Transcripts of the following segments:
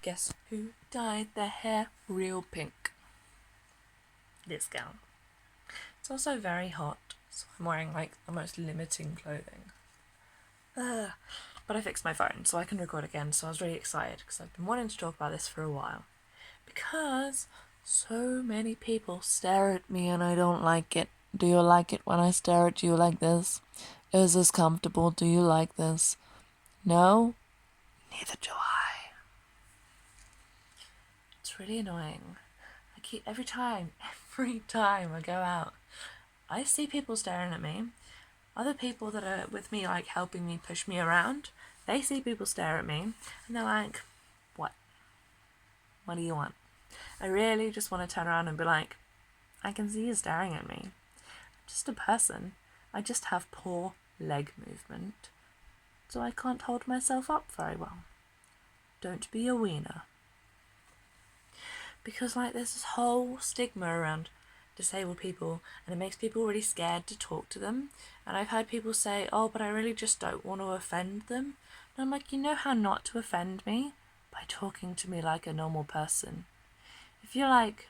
Guess who dyed their hair real pink? This gal. It's also very hot, so I'm wearing like the most limiting clothing. But I fixed my phone so I can record again, so I was really excited because I've been wanting to talk about this for a while. Because so many people stare at me and I don't like it. Do you like it when I stare at you like this? Is this comfortable? Do you like this? No? Neither do I. It's really annoying. Every time I go out, I see people staring at me. Other people that are with me, like helping me push me around, they see people stare at me and they're like, what? What do you want? I really just want to turn around and be like, I can see you staring at me. I'm just a person. I just have poor leg movement, so I can't hold myself up very well. Don't be a wiener. Because like there's this whole stigma around disabled people and it makes people really scared to talk to them. And I've heard people say, oh, but I really just don't want to offend them. And I'm like, you know how not to offend me? By talking to me like a normal person. If you like,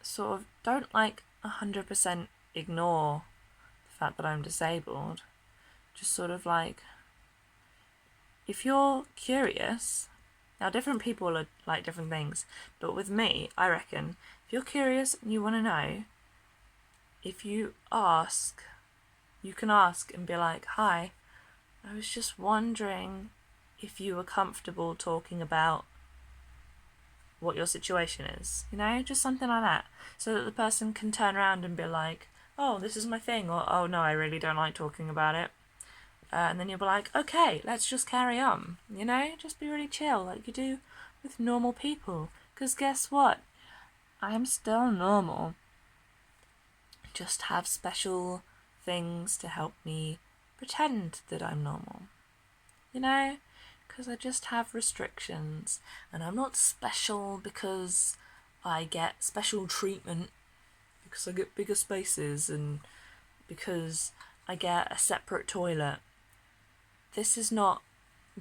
sort of, don't like 100% ignore the fact that I'm disabled. Just sort of like, if you're curious, now different people are like different things, but with me, I reckon, if you're curious and you want to know, if you ask, you can ask and be like, hi, I was just wondering if you were comfortable talking about what your situation is, you know, just something like that, so that the person can turn around and be like, oh, this is my thing, or oh no, I really don't like talking about it. And then you'll be like, okay, let's just carry on, you know, just be really chill like you do with normal people. Because guess what? I'm still normal. Just have special things to help me pretend that I'm normal. You know? Because I just have restrictions. And I'm not special because I get special treatment, because I get bigger spaces and because I get a separate toilet. This is not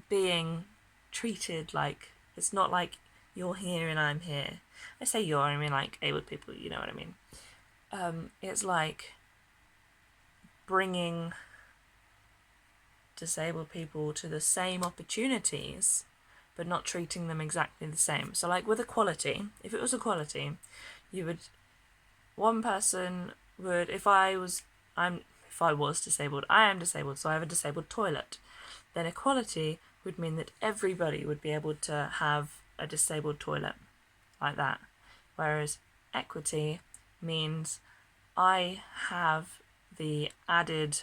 being treated like, it's not like you're here and I'm here. I say you're, I mean like able people, you know what I mean. It's like bringing disabled people to the same opportunities, but not treating them exactly the same. So like with equality, if it was equality, you would, one person would, if I was disabled, I am disabled, so I have a disabled toilet. Then equality would mean that everybody would be able to have a disabled toilet like that. Whereas equity means I have the added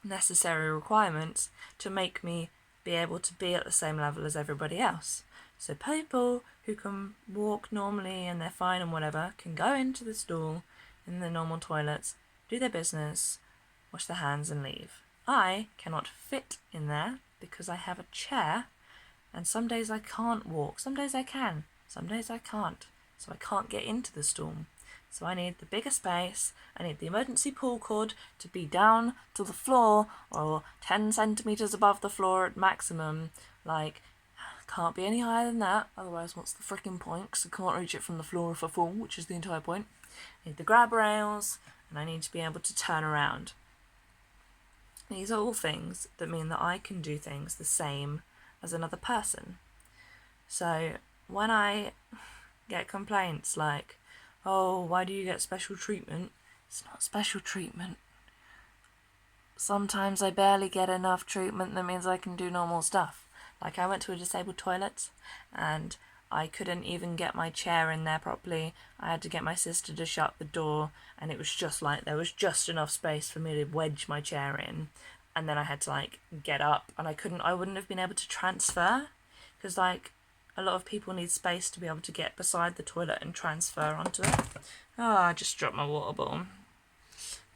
necessary requirements to make me be able to be at the same level as everybody else. So people who can walk normally and they're fine and whatever can go into the stool in the normal toilets, do their business, wash their hands and leave. I cannot fit in there because I have a chair, and some days I can't walk, some days I can, some days I can't, so I can't get into the stool. So I need the bigger space, I need the emergency pull cord to be down to the floor or 10 centimetres above the floor at maximum, like, can't be any higher than that, otherwise what's the frickin' point, because I can't reach it from the floor if I fall, which is the entire point. I need the grab rails, and I need to be able to turn around. These are all things that mean that I can do things the same as another person. So when I get complaints like, oh, why do you get special treatment? It's not special treatment. Sometimes I barely get enough treatment that means I can do normal stuff. Like I went to a disabled toilet and I couldn't even get my chair in there properly. I had to get my sister to shut the door, and it was just like there was just enough space for me to wedge my chair in, and then I had to like get up, and I wouldn't have been able to transfer, because like a lot of people need space to be able to get beside the toilet and transfer onto it. Oh, I just dropped my water bottle.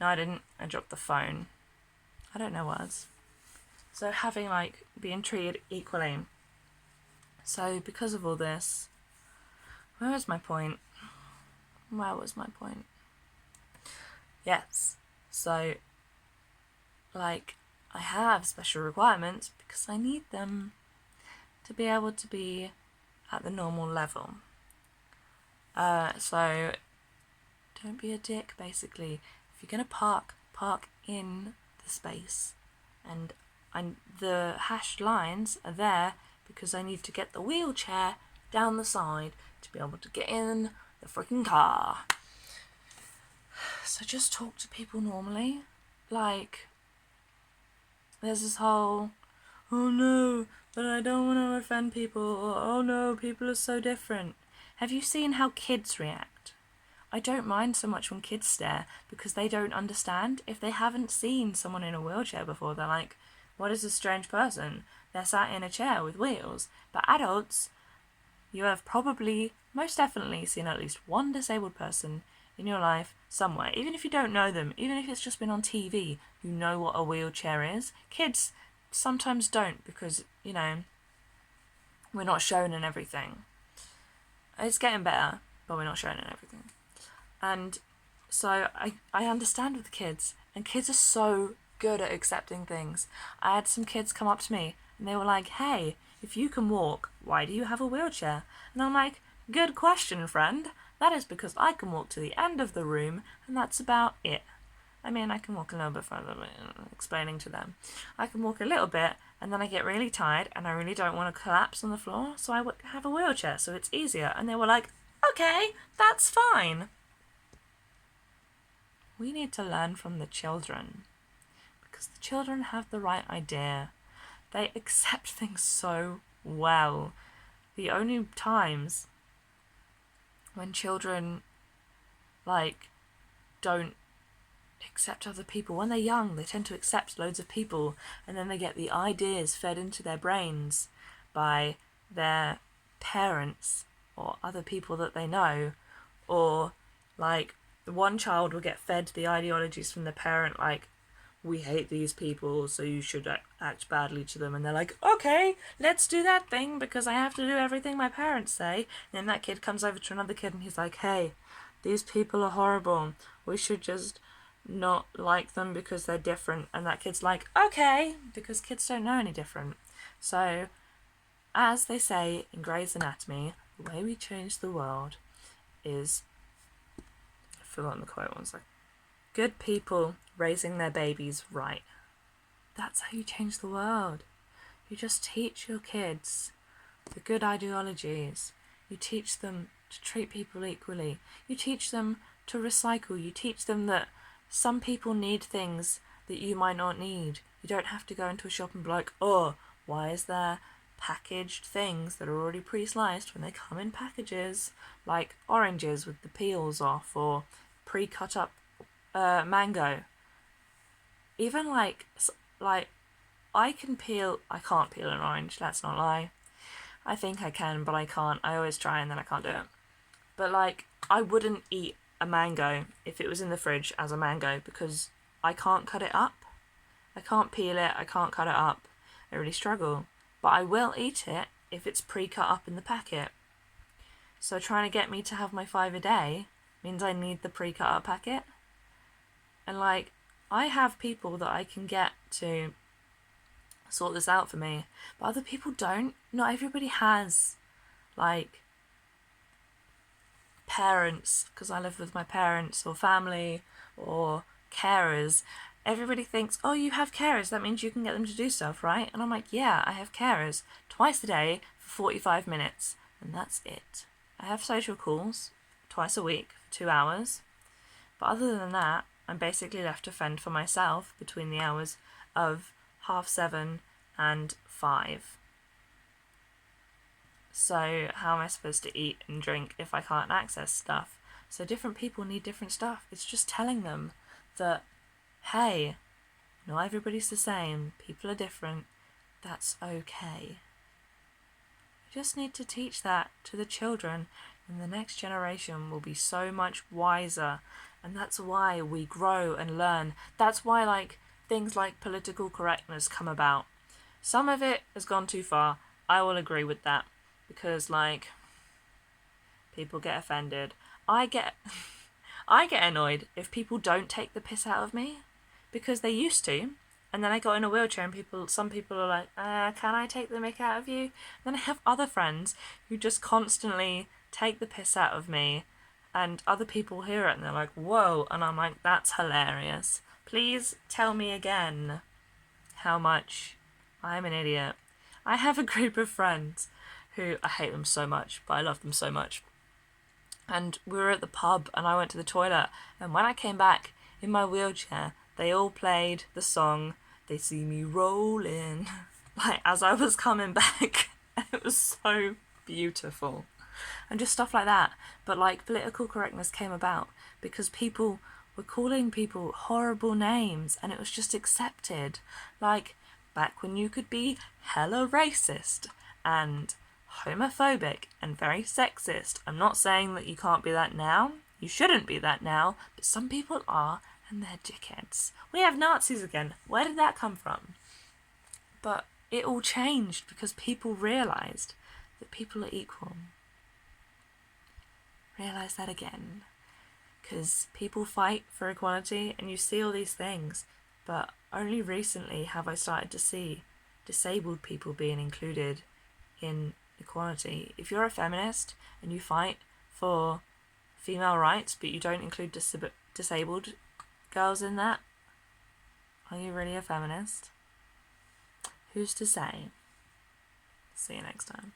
No, I didn't. I dropped the phone. I don't know words. So having like being treated equally. So because of all this, where was my point? Yes. So like I have special requirements because I need them to be able to be at the normal level. So don't be a dick, basically. If you're going to park in the space. And the hashed lines are there because I need to get the wheelchair down the side to be able to get in the freaking car. So just talk to people normally. Like, there's this whole, oh no, but I don't want to offend people, or oh no, people are so different. Have you seen how kids react? I don't mind so much when kids stare because they don't understand. If they haven't seen someone in a wheelchair before, they're like, what is this strange person? They're sat in a chair with wheels. But adults, you have probably, most definitely seen at least one disabled person in your life somewhere. Even if you don't know them, even if it's just been on TV, you know what a wheelchair is. Kids sometimes don't because, you know, we're not shown in everything. It's getting better, but we're not shown in everything. And so I understand with the kids, and kids are so good at accepting things. I had some kids come up to me and they were like, hey, if you can walk, why do you have a wheelchair? And I'm like, good question, friend. That is because I can walk to the end of the room and that's about it. I mean, I can walk a little bit further, explaining to them. I can walk a little bit and then I get really tired and I really don't want to collapse on the floor, so I have a wheelchair so it's easier. And they were like, okay, that's fine. We need to learn from the children because the children have the right idea. They accept things so well. The only times when children, like, don't accept other people, when they're young, they tend to accept loads of people, and then they get the ideas fed into their brains by their parents or other people that they know, or, like, one child will get fed the ideologies from the parent, like, we hate these people, so you should act badly to them. And they're like, okay, let's do that thing because I have to do everything my parents say. And then that kid comes over to another kid and he's like, hey, these people are horrible. We should just not like them because they're different. And that kid's like, okay, because kids don't know any different. So, as they say in Grey's Anatomy, the way we change the world is, I've forgotten the quote, one second. Good people raising their babies right. That's how you change the world. You just teach your kids the good ideologies. You teach them to treat people equally. You teach them to recycle. You teach them that some people need things that you might not need. You don't have to go into a shop and be like, oh, why is there packaged things that are already pre-sliced when they come in packages, like oranges with the peels off, or pre-cut up mango. Even like I can't peel an orange, let's not lie. I think I can, but I can't. I always try and then I can't do it. But like, I wouldn't eat a mango if it was in the fridge as a mango because I can't cut it up. I can't peel it, I can't cut it up. I really struggle. But I will eat it if it's pre-cut up in the packet. So trying to get me to have my 5 a day means I need the pre-cut up packet. And like, I have people that I can get to sort this out for me, but other people don't. Not everybody has, like, parents, because I live with my parents, or family, or carers. Everybody thinks, oh, you have carers, that means you can get them to do stuff, right? And I'm like, yeah, I have carers twice a day for 45 minutes, and that's it. I have social calls twice a week for 2 hours, but other than that, I'm basically left to fend for myself between the hours of 7:30 and 5. So how am I supposed to eat and drink if I can't access stuff? So different people need different stuff. It's just telling them that, hey, not everybody's the same. People are different. That's okay. You just need to teach that to the children, and the next generation will be so much wiser. And that's why we grow and learn. That's why, like, things like political correctness come about. Some of it has gone too far. I will agree with that. Because, like, people get offended. I get annoyed if people don't take the piss out of me. Because they used to. And then I got in a wheelchair and some people are like, can I take the mick out of you? And then I have other friends who just constantly take the piss out of me, and other people hear it and they're like, whoa. And I'm like, that's hilarious. Please tell me again how much I'm an idiot. I have a group of friends who, I hate them so much, but I love them so much. And we were at the pub and I went to the toilet, and when I came back in my wheelchair, they all played the song They See Me Rolling, like as I was coming back. And it was so beautiful. And just stuff like that. But like political correctness came about because people were calling people horrible names and it was just accepted. Like back when you could be hella racist and homophobic and very sexist. I'm not saying that you can't be that now. You shouldn't be that now. But some people are, and they're dickheads. We have Nazis again. Where did that come from? But it all changed because people realised that people are equal. Realise that again. Because people fight for equality and you see all these things. But only recently have I started to see disabled people being included in equality. If you're a feminist and you fight for female rights but you don't include disabled girls in that, are you really a feminist? Who's to say? See you next time.